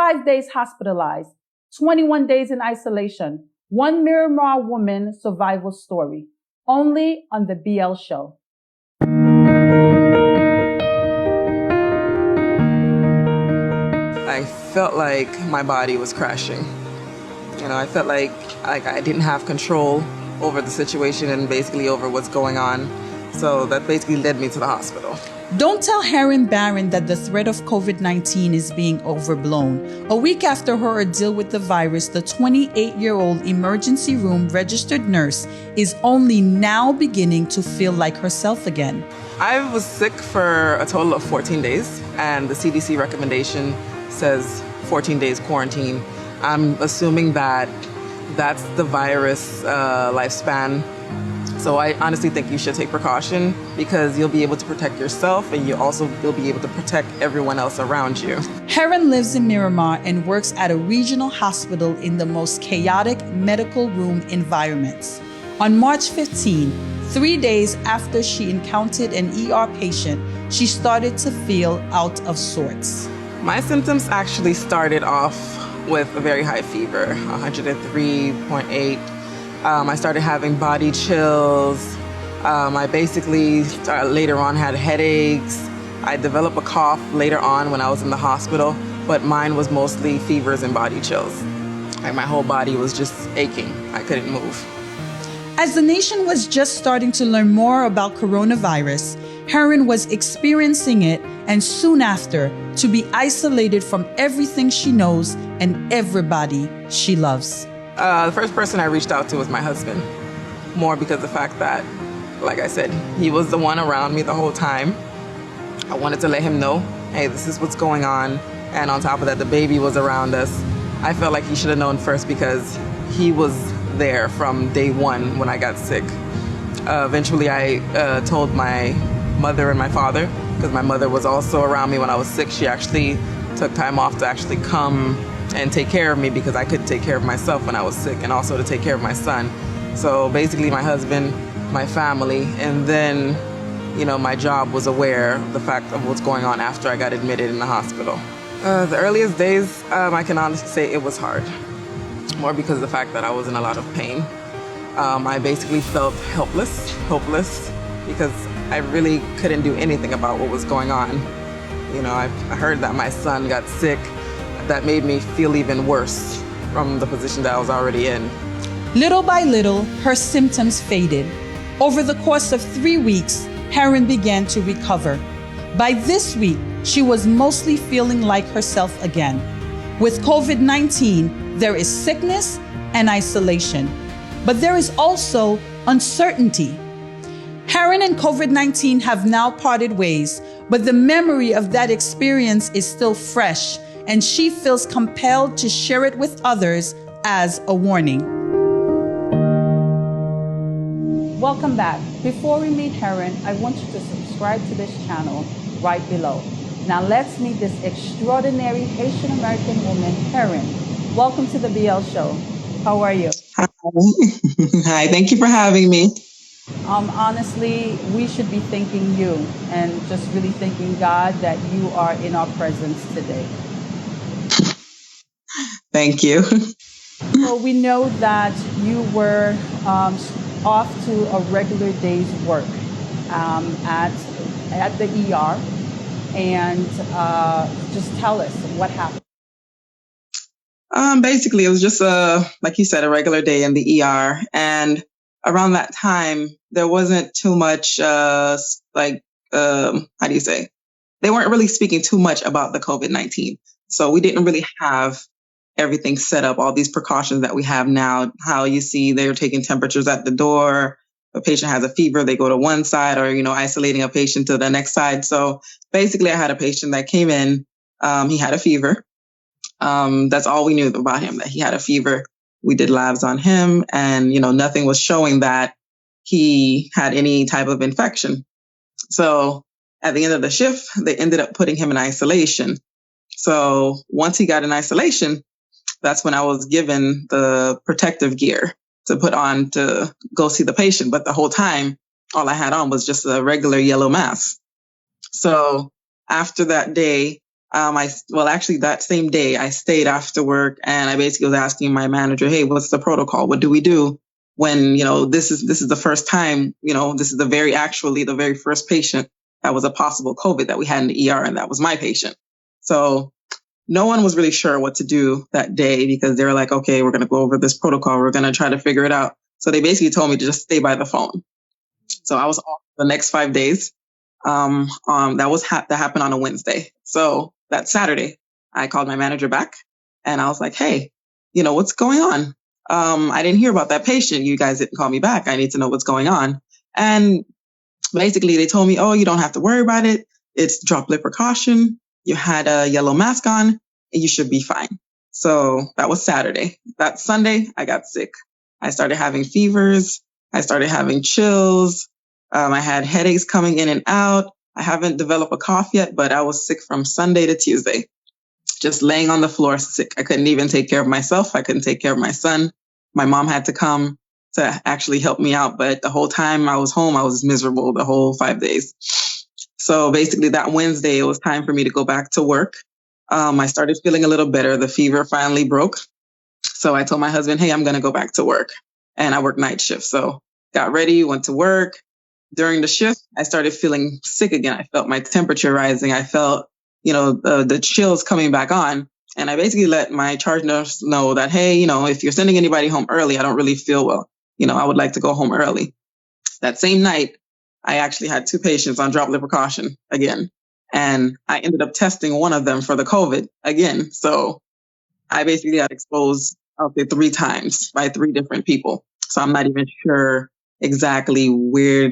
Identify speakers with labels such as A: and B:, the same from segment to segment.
A: 5 days hospitalized, 21 days in isolation. One Miramar woman survival story. Only on the BLShow.
B: I felt like my body was crashing. I felt like I didn't have control over the situation and basically over what's going on. So that basically led me to the hospital.
A: Don't tell Haitian Barron that the threat of COVID-19 is being overblown. A week after her ordeal with the virus, the 28-year-old emergency room registered nurse is only now beginning to feel like herself again.
B: I was sick for a total of 14 days, and the CDC recommendation says 14 days quarantine. I'm assuming that that's the virus lifespan. So I honestly think you should take precaution because you'll be able to protect yourself and you'll be able to protect everyone else around you.
A: Haitian lives in Miramar and works at a regional hospital in the most chaotic medical room environments. On March 15, 3 days after she encountered an ER patient, she started to feel out of sorts.
B: My symptoms actually started off with a very high fever, 103.8. I started having body chills. I basically later on had headaches. I developed a cough later on when I was in the hospital, but mine was mostly fevers and body chills. My whole body was just aching. I couldn't move.
A: As the nation was just starting to learn more about coronavirus, Haitian was experiencing it and soon after to be isolated from everything she knows and everybody she loves.
B: The first person I reached out to was my husband, more because of the fact that, like I said, he was the one around me the whole time. I wanted to let him know, hey, this is what's going on. And on top of that, the baby was around us. I felt like he should have known first because he was there from day one when I got sick. Eventually, I told my mother and my father, because my mother was also around me when I was sick. She actually took time off to actually come and take care of me because I couldn't take care of myself when I was sick, and also to take care of my son. So basically my husband, my family, and then, my job was aware of the fact of what's going on after I got admitted in the hospital. The earliest days, I can honestly say it was hard, more because of the fact that I was in a lot of pain. I basically felt helpless, hopeless, because I really couldn't do anything about what was going on. I heard that my son got sick. That made me feel even worse from the position that I was already in.
A: Little by little, her symptoms faded. Over the course of 3 weeks, Haitian began to recover. By this week, she was mostly feeling like herself again. With COVID-19, there is sickness and isolation, but there is also uncertainty. Haitian and COVID-19 have now parted ways, but the memory of that experience is still fresh, and she feels compelled to share it with others as a warning. Welcome back. Before we meet Haitian, I want you to subscribe to this channel right below. Now let's meet this extraordinary Haitian American woman, Haitian. Welcome to the BLShow. How are you?
B: Hi. Hi, thank you for having me.
A: Honestly, we should be thanking you and just really thanking God that you are in our presence today.
B: Thank you.
A: So we know that you were off to a regular day's work at the ER, and just tell us what happened.
B: Basically, it was just like you said, a regular day in the ER, and around that time, there wasn't too much how do you say? They weren't really speaking too much about the COVID-19, so we didn't really have everything set up, all these precautions that we have now. How you see they're taking temperatures at the door. If a patient has a fever, they go to one side, or, isolating a patient to the next side. So basically I had a patient that came in. He had a fever. That's all we knew about him, that he had a fever. We did labs on him and, nothing was showing that he had any type of infection. So at the end of the shift, they ended up putting him in isolation. So once he got in isolation, that's when I was given the protective gear to put on to go see the patient. But the whole time, all I had on was just a regular yellow mask. So after that day, Actually that same day I stayed after work and I basically was asking my manager, hey, what's the protocol? What do we do when, this is the first time, this is the very first patient that was a possible COVID that we had in the ER, and that was my patient. So no one was really sure what to do that day because they were like, okay, we're going to go over this protocol. We're going to try to figure it out. So they basically told me to just stay by the phone. So I was off the next 5 days. That happened on a Wednesday. So that Saturday, I called my manager back and I was like, hey, what's going on? I didn't hear about that patient. You guys didn't call me back. I need to know what's going on. And basically they told me, oh, you don't have to worry about it. It's droplet precaution. You had a yellow mask on and you should be fine. So that was Saturday. That Sunday, I got sick. I started having fevers. I started having chills. I had headaches coming in and out. I haven't developed a cough yet, but I was sick from Sunday to Tuesday, just laying on the floor sick. I couldn't even take care of myself. I couldn't take care of my son. My mom had to come to actually help me out. But the whole time I was home, I was miserable the whole 5 days. So basically that Wednesday, it was time for me to go back to work. I started feeling a little better. The fever finally broke. So I told my husband, hey, I'm going to go back to work. And I work night shift. So got ready, went to work. During the shift, I started feeling sick again. I felt my temperature rising. I felt, the chills coming back on. And I basically let my charge nurse know that, hey, if you're sending anybody home early, I don't really feel well. I would like to go home early. That same night, I actually had 2 patients on droplet precaution again. And I ended up testing one of them for the COVID again. So I basically got exposed, I'll say 3 times by 3 different people. So I'm not even sure exactly where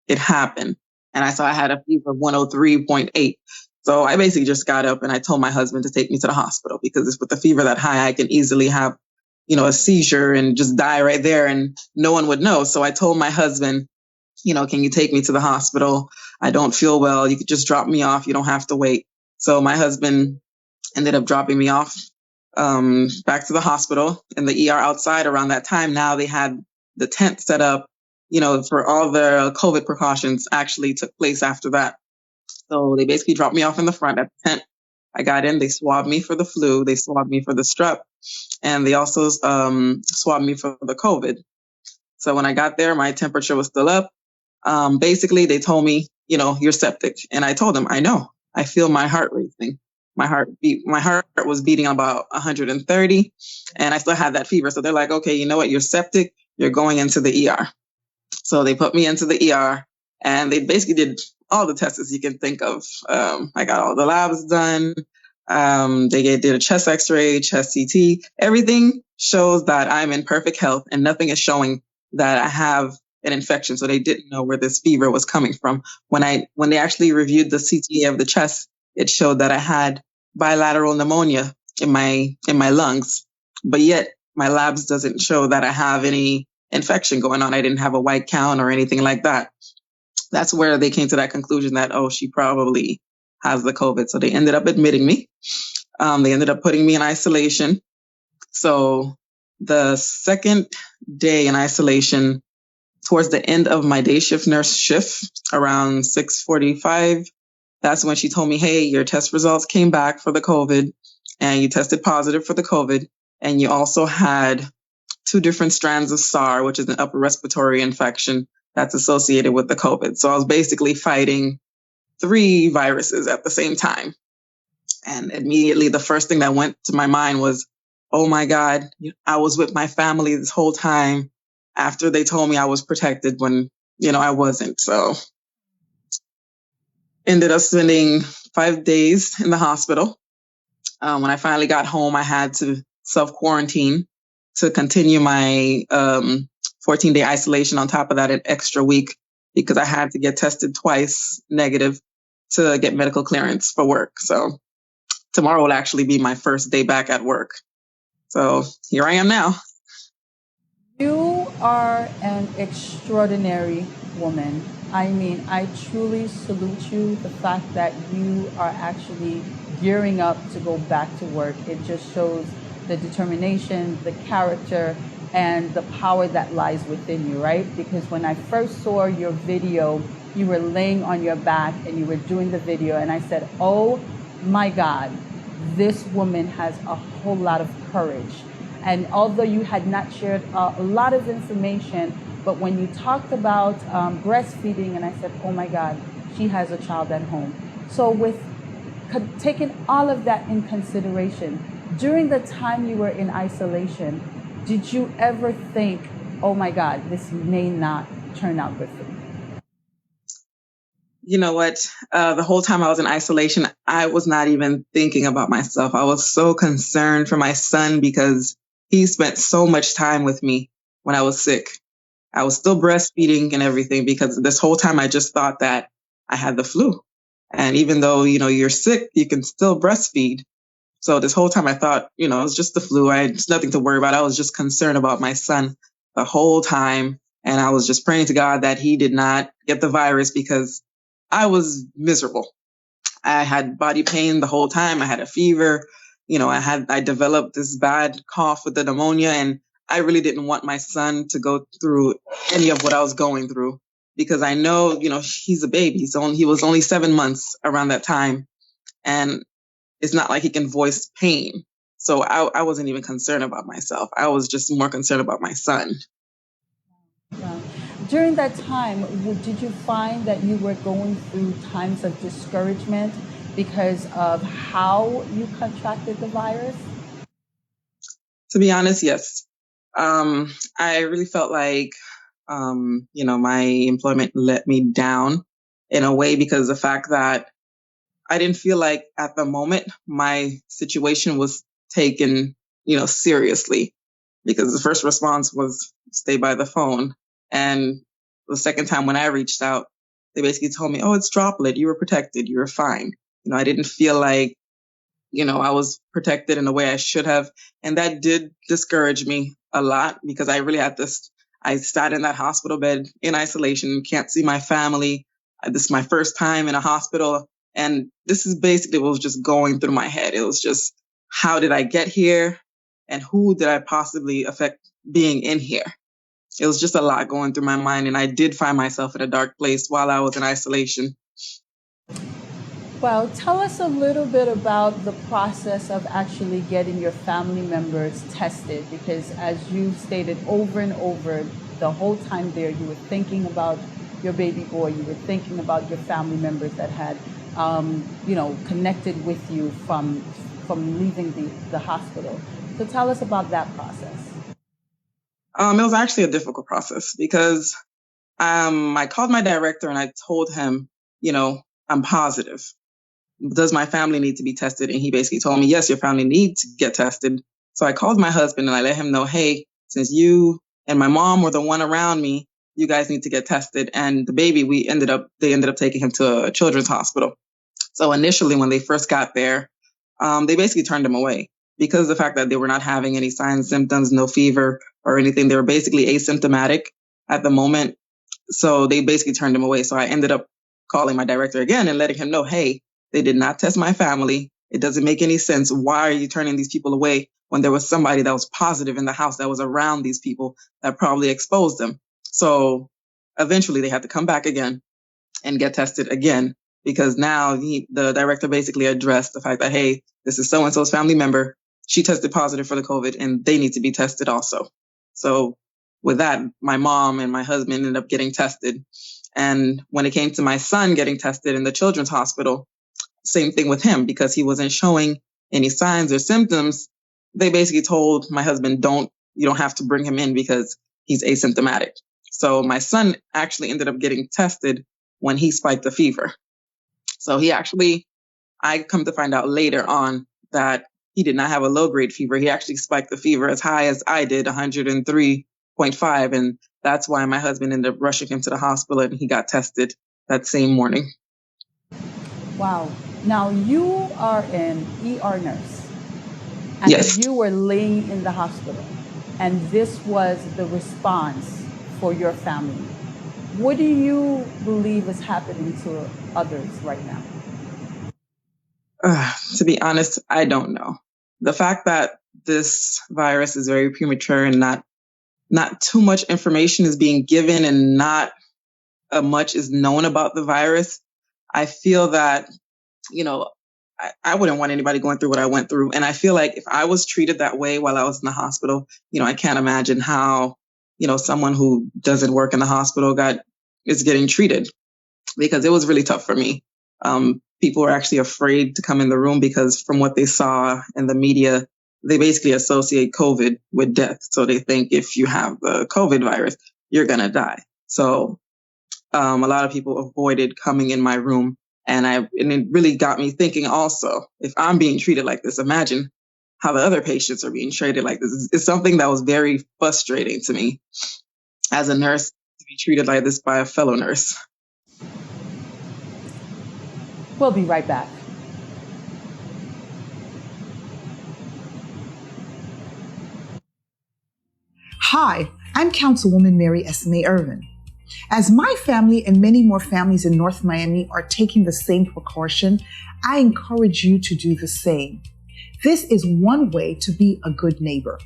B: it happened. And I had a fever of 103.8. So I basically just got up and I told my husband to take me to the hospital because with the fever that high, I can easily have, a seizure and just die right there and no one would know. So I told my husband, can you take me to the hospital? I don't feel well. You could just drop me off. You don't have to wait. So my husband ended up dropping me off back to the hospital in the ER outside. Around that time, now they had the tent set up, for all the COVID precautions actually took place after that. So they basically dropped me off in the front at the tent. I got in, they swabbed me for the flu, they swabbed me for the strep, and they also swabbed me for the COVID. So when I got there, my temperature was still up. Basically, they told me, you're septic. And I told them, I know. I feel my heart racing. My heart was beating about 130, and I still had that fever. So they're like, okay, you know what? You're septic. You're going into the ER. So they put me into the ER, and they basically did all the tests you can think of. I got all the labs done. They did a chest X-ray, chest CT. Everything shows that I'm in perfect health, and nothing is showing that I have an infection. So they didn't know where this fever was coming from. When they actually reviewed the CT of the chest, it showed that I had bilateral pneumonia in my lungs, but yet my labs doesn't show that I have any infection going on. I didn't have a white count or anything like that. That's where they came to that conclusion that, oh, she probably has the COVID. So they ended up admitting me. They ended up putting me in isolation. So the second day in isolation, towards the end of my day shift nurse shift, around 6:45, that's when she told me, hey, your test results came back for the COVID and you tested positive for the COVID. And you also had 2 different strands of SARS, which is an upper respiratory infection that's associated with the COVID. So I was basically fighting 3 viruses at the same time. And immediately the first thing that went to my mind was, oh my God, I was with my family this whole time after they told me I was protected when, I wasn't. So ended up spending 5 days in the hospital. When I finally got home, I had to self-quarantine to continue my 14-day isolation. On top of that, an extra week because I had to get tested twice negative to get medical clearance for work. So tomorrow will actually be my first day back at work. So here I am now.
C: You are an extraordinary woman. I mean, I truly salute you. The fact that you are actually gearing up to go back to work, it just shows the determination, the character, and the power that lies within you, right? Because when I first saw your video, you were laying on your back and you were doing the video, and I said, oh my God, this woman has a whole lot of courage. And although you had not shared a lot of information, but when you talked about breastfeeding, and I said, oh my God, she has a child at home. So with taking all of that in consideration, during the time you were in isolation, did you ever think, oh my God, this may not turn out good for me?
B: You know what? The whole time I was in isolation, I was not even thinking about myself. I was so concerned for my son because he spent so much time with me when I was sick. I was still breastfeeding and everything because this whole time I just thought that I had the flu. And even though, you're sick, you can still breastfeed. So this whole time I thought, it was just the flu. It's nothing to worry about. I was just concerned about my son the whole time. And I was just praying to God that he did not get the virus because I was miserable. I had body pain the whole time. I had a fever. I developed this bad cough with the pneumonia, and I really didn't want my son to go through any of what I was going through because I know, he's a baby. He was only 7 months around that time, and it's not like he can voice pain. So I wasn't even concerned about myself. I was just more concerned about my son.
C: Wow. During that time, did you find that you were going through times of discouragement because of how you contracted the virus?
B: To be honest, yes. I really felt like, my employment let me down in a way because of the fact that I didn't feel like at the moment my situation was taken, seriously, because the first response was stay by the phone. And the second time when I reached out, they basically told me, oh, it's droplet. You were protected. You were fine. I didn't feel like, I was protected in the way I should have. And that did discourage me a lot because I really had this. I sat in that hospital bed in isolation, can't see my family. This is my first time in a hospital. And this is basically what was just going through my head. It was just, how did I get here? And who did I possibly affect being in here? It was just a lot going through my mind. And I did find myself in a dark place while I was in isolation.
C: Well, tell us a little bit about the process of actually getting your family members tested, because as you stated over and over, the whole time there, you were thinking about your baby boy, you were thinking about your family members that had, connected with you from leaving the hospital. So tell us about that process.
B: It was actually a difficult process because I called my director and I told him, I'm positive. Does my family need to be tested? And he basically told me, yes, your family needs to get tested. So I called my husband and I let him know, hey, since you and my mom were the one around me, you guys need to get tested. And the baby, they ended up taking him to a children's hospital. So initially, when they first got there, they basically turned him away because of the fact that they were not having any signs, symptoms, no fever or anything. They were basically asymptomatic at the moment. So they basically turned him away. So I ended up calling my director again and letting him know, hey, they did not test my family. It doesn't make any sense. Why are you turning these people away when there was somebody that was positive in the house that was around these people that probably exposed them? So eventually they had to come back again and get tested again because now the director basically addressed the fact that, hey, this is so-and-so's family member. She tested positive for the COVID and they need to be tested also. So with that, my mom and my husband ended up getting tested. And when it came to my son getting tested in the children's hospital, same thing with him because he wasn't showing any signs or symptoms. They basically told my husband, you don't have to bring him in because he's asymptomatic. So my son actually ended up getting tested when he spiked a fever. So I come to find out later on that he did not have a low grade fever. He actually spiked the fever as high as I did, 103.5. And that's why my husband ended up rushing him to the hospital and he got tested that same morning.
C: Wow. Now you are an ER nurse. And
B: yes.
C: You were laying in the hospital. And this was the response for your family. What do you believe is happening to others right now?
B: To be honest, I don't know. The fact that this virus is very premature and not too much information is being given and not much is known about the virus, I feel that, I wouldn't want anybody going through what I went through. And I feel like if I was treated that way while I was in the hospital, I can't imagine how, someone who doesn't work in the hospital is getting treated, because it was really tough for me. People were actually afraid to come in the room because from what they saw in the media, they basically associate COVID with death. So they think if you have the COVID virus, you're going to die. So a lot of people avoided coming in my room. And it really got me thinking also, if I'm being treated like this, imagine how the other patients are being treated like this. It's something that was very frustrating to me as a nurse, to be treated like this by a fellow nurse.
C: We'll be right back.
D: Hi, I'm Councilwoman Mary Esme Irvin. As my family and many more families in North Miami are taking the same precaution, I encourage you to do the same. This is one way to be a good neighbor.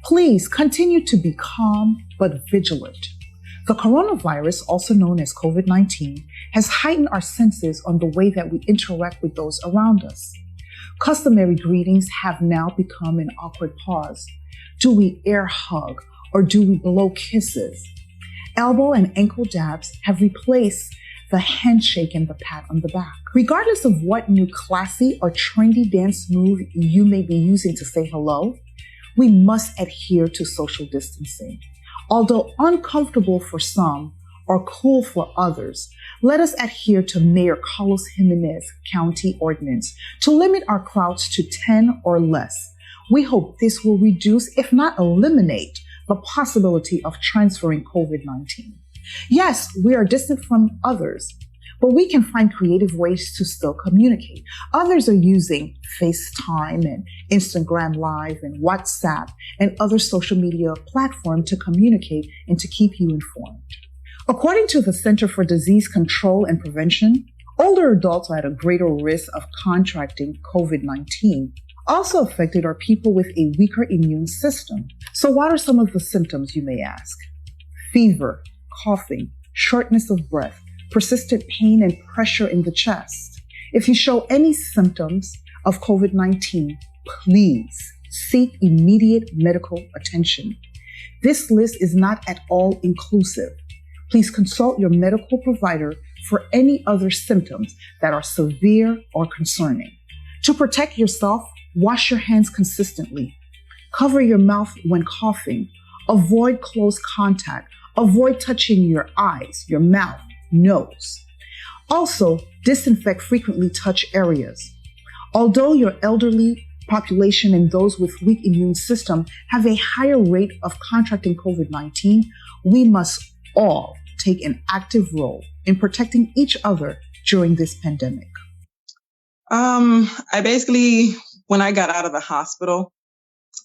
D: Please continue to be calm but vigilant. The coronavirus, also known as COVID-19, has heightened our senses on the way that we interact with those around us. Customary greetings have now become an awkward pause. Do we air hug or do we blow kisses? Elbow and ankle dabs have replaced the handshake and the pat on the back. Regardless of what new classy or trendy dance move you may be using to say hello, we must adhere to social distancing. Although uncomfortable for some or cool for others, let us adhere to Mayor Carlos Jimenez County Ordinance to limit our crowds to 10 or less. We hope this will reduce, if not eliminate, the possibility of transferring COVID-19. Yes, we are distant from others, but we can find creative ways to still communicate. Others are using FaceTime and Instagram Live and WhatsApp and other social media platforms to communicate and to keep you informed. According to the Center for Disease Control and Prevention, older adults are at a greater risk of contracting COVID-19. Also affected are people with a weaker immune system. So what are some of the symptoms, you may ask? Fever, coughing, shortness of breath, persistent pain and pressure in the chest. If you show any symptoms of COVID-19, please seek immediate medical attention. This list is not at all inclusive. Please consult your medical provider for any other symptoms that are severe or concerning. To protect yourself, wash your hands consistently. Cover your mouth when coughing. Avoid close contact. Avoid touching your eyes, your mouth, nose. Also, disinfect frequently touched areas. Although your elderly population and those with weak immune system have a higher rate of contracting COVID-19, we must all take an active role in protecting each other during this pandemic.
B: I basically, when I got out of the hospital,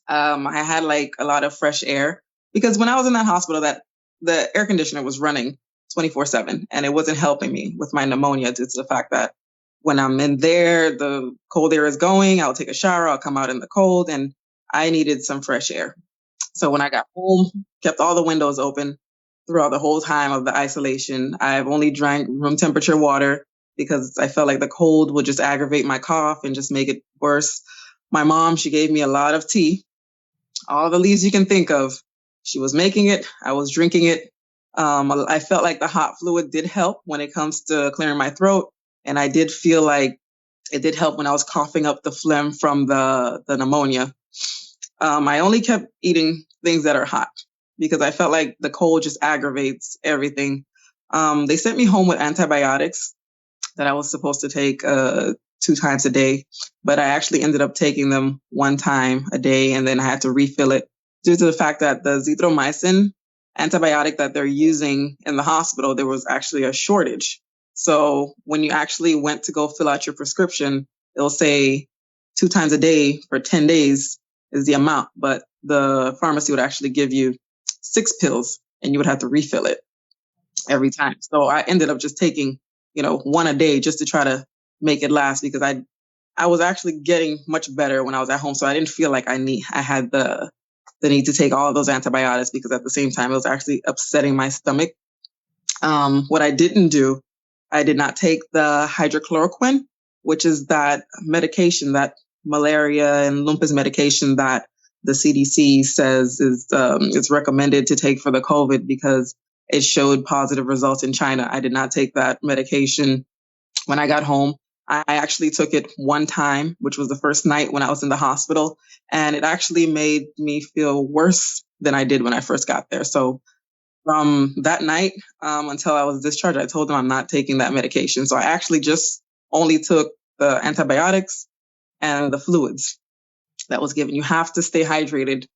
B: I had like a lot of fresh air, because when I was in that hospital, the air conditioner was running 24/7 and it wasn't helping me with my pneumonia due to the fact that when I'm in there, the cold air is going, I'll take a shower, I'll come out in the cold, and I needed some fresh air. So when I got home, kept all the windows open throughout the whole time of the isolation. I've only drank room temperature water because I felt like the cold would just aggravate my cough and just make it worse. My mom, she gave me a lot of tea, all the leaves you can think of. She was making it, I was drinking it. I felt like the hot fluid did help when it comes to clearing my throat. And I did feel like it did help when I was coughing up the phlegm from the pneumonia. I only kept eating things that are hot because I felt like the cold just aggravates everything. They sent me home with antibiotics that I was supposed to take 2 times a day, but I actually ended up taking them 1 time a day, and then I had to refill it due to the fact that the azithromycin antibiotic that they're using in the hospital, there was actually a shortage. So when you actually went to go fill out your prescription, it'll say 2 times a day for 10 days is the amount, but the pharmacy would actually give you 6 pills and you would have to refill it every time. So I ended up just taking, 1 a day just to try to make it last, because I was actually getting much better when I was at home. So I didn't feel like I had the need to take all of those antibiotics, because at the same time, it was actually upsetting my stomach. What I didn't do, I did not take the hydrochloroquine, which is that medication, that malaria and lupus medication that the CDC says is recommended to take for the COVID because it showed positive results in China. I did not take that medication when I got home. I actually took it one time, which was the first night when I was in the hospital, and it actually made me feel worse than I did when I first got there. So from that night until I was discharged, I told them I'm not taking that medication. So I actually just only took the antibiotics and the fluids that was given. You have to stay hydrated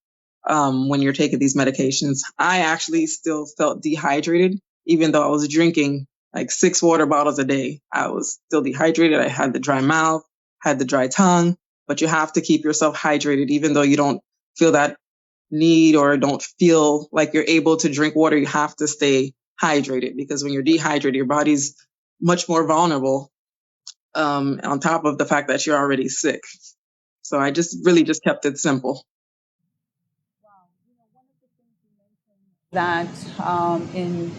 B: when you're taking these medications. I actually still felt dehydrated, even though I was drinking like 6 water bottles a day. I was still dehydrated. I had the dry mouth, had the dry tongue, but you have to keep yourself hydrated, even though you don't feel that need or don't feel like you're able to drink water. You have to stay hydrated because when you're dehydrated, your body's much more vulnerable on top of the fact that you're already sick. So I just really just kept it simple.
C: That in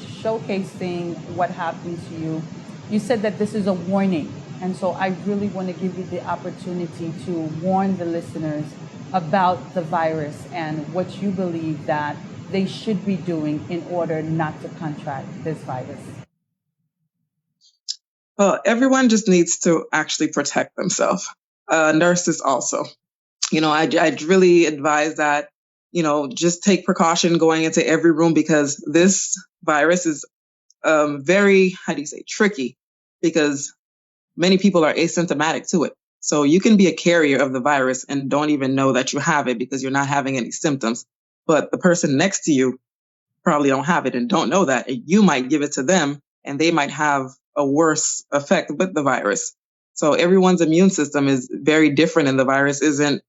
C: showcasing what happened to you, you said that this is a warning. And so I really want to give you the opportunity to warn the listeners about the virus and what you believe that they should be doing in order not to contract this virus.
B: Well, everyone just needs to actually protect themselves. Nurses also. I'd really advise that, just take precaution going into every room because this virus is very, tricky because many people are asymptomatic to it. So you can be a carrier of the virus and don't even know that you have it because you're not having any symptoms. But the person next to you probably don't have it and don't know that. You might give it to them and they might have a worse effect with the virus. So everyone's immune system is very different and the virus isn't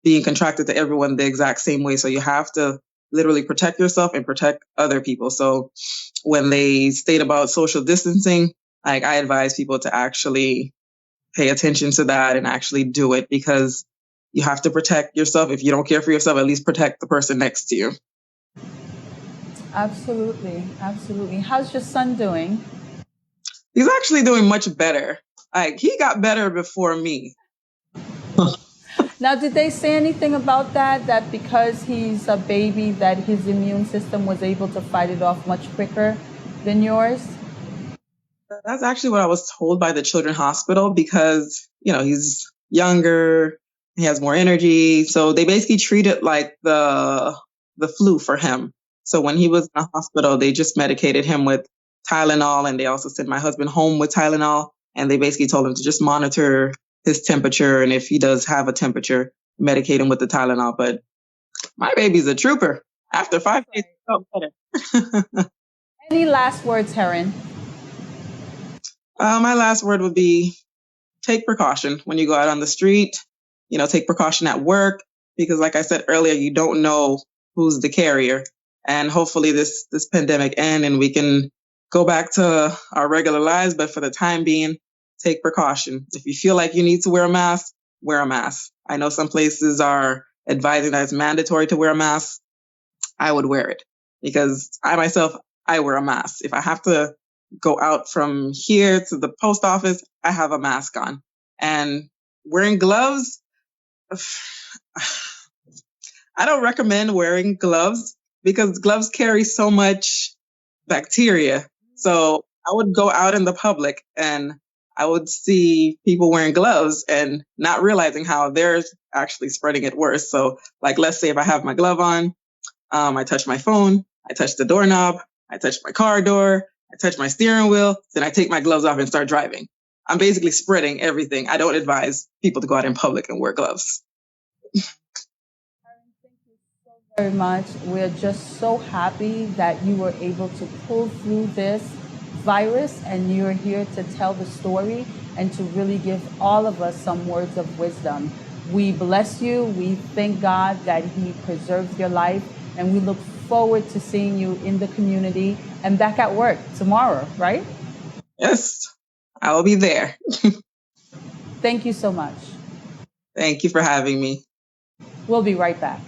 B: being contracted to everyone the exact same way. So you have to literally protect yourself and protect other people. So when they state about social distancing, like I advise people to actually pay attention to that and actually do it because you have to protect yourself. If you don't care for yourself, at least protect the person next to you.
C: Absolutely. Absolutely. How's your son doing?
B: He's actually doing much better. Like he got better before me.
C: Now, did they say anything about that because he's a baby, that his immune system was able to fight it off much quicker than yours?
B: That's actually what I was told by the children's hospital because, he's younger, he has more energy. So they basically treat it like the flu for him. So when he was in the hospital, they just medicated him with Tylenol and they also sent my husband home with Tylenol. And they basically told him to just monitor his temperature. And if he does have a temperature, medicate him with the Tylenol. But my baby's a trooper. After 5 days, he felt better.
C: Any last words, Heron?
B: My last word would be take precaution when you go out on the street. Take precaution at work because like I said earlier, you don't know who's the carrier. And hopefully this pandemic ends and we can go back to our regular lives. But for the time being, take precaution. If you feel like you need to wear a mask, wear a mask. I know some places are advising that it's mandatory to wear a mask. I would wear it because I myself, I wear a mask. If I have to go out from here to the post office, I have a mask on. And wearing gloves, I don't recommend wearing gloves because gloves carry so much bacteria. So I would go out in the public and I would see people wearing gloves and not realizing how they're actually spreading it worse. So like, let's say if I have my glove on, I touch my phone, I touch the doorknob, I touch my car door, I touch my steering wheel, then I take my gloves off and start driving. I'm basically spreading everything. I don't advise people to go out in public and wear gloves.
C: Thank you so very much. We're just so happy that you were able to pull through this virus and you're here to tell the story and to really give all of us some words of wisdom. We bless you. We thank God that He preserved your life, and we look forward to seeing you in the community and back at work tomorrow, right?
B: Yes, I will be there.
C: Thank you so much.
B: Thank you for having me.
C: We'll be right back.